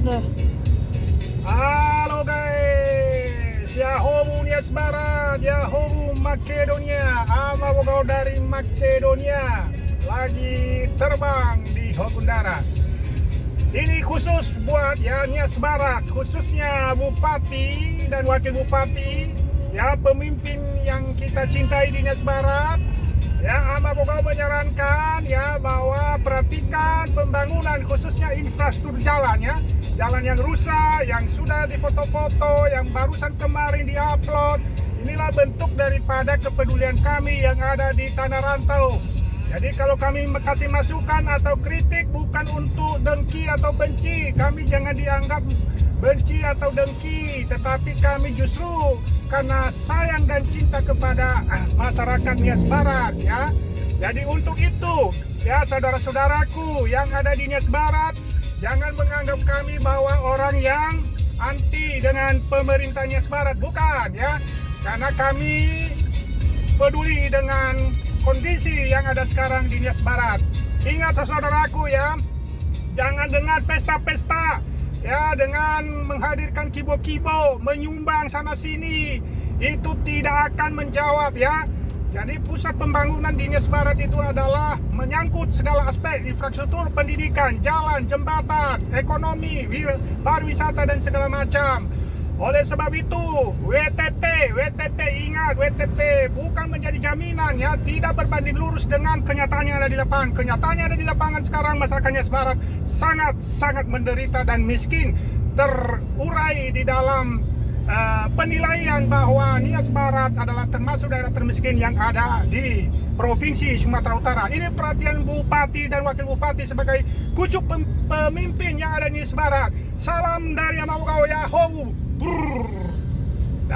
dah. Halo guys, Yahoo Nias Barat, Yahoo Makedonia. Ama Bogor dari Makedonia lagi terbang di Hokundara. Ini khusus buat ya Nias Barat, khususnya Bupati dan Wakil Bupati, ya pemimpin yang kita cintai di Nias Barat. Ya, Ama Bogor menyarankan ya bahwa perhatikan pembangunan khususnya infrastruktur jalan ya. Jalan yang rusak, yang sudah difoto-foto, yang barusan kemarin diupload. Inilah bentuk daripada kepedulian kami yang ada di tanah rantau. Jadi kalau kami kasih masukan atau kritik bukan untuk dengki atau benci. Kami jangan dianggap benci atau dengki, tetapi kami justru karena sayang dan cinta kepada masyarakat Nias Barat ya. Jadi untuk itu ya saudara-saudaraku yang ada di Nias Barat, jangan menganggap kami bahwa orang yang anti dengan pemerintah Nias Barat, bukan ya. Karena kami peduli dengan kondisi yang ada sekarang di Nias Barat. Ingat saudaraku ya, jangan dengan pesta-pesta ya, dengan menghadirkan kibo-kibo, menyumbang sana sini, itu tidak akan menjawab ya. Jadi pusat pembangunan di Nias Barat itu adalah menyangkut segala aspek infrastruktur, pendidikan, jalan, jembatan, ekonomi, pariwisata dan segala macam. Oleh sebab itu, WTP ingat, WTP bukan menjadi jaminan ya, tidak berbanding lurus dengan kenyataan yang ada di lapangan. Kenyataan yang ada di lapangan sekarang masyarakat Nias Barat sangat menderita dan miskin. Terurai di dalam penilaian bahwa Nias Barat adalah termasuk daerah termiskin yang ada di Provinsi Sumatera Utara. Ini perhatian Bupati dan Wakil Bupati sebagai pucuk pemimpin yang ada di Nias Barat. Salam dari Ama Bogor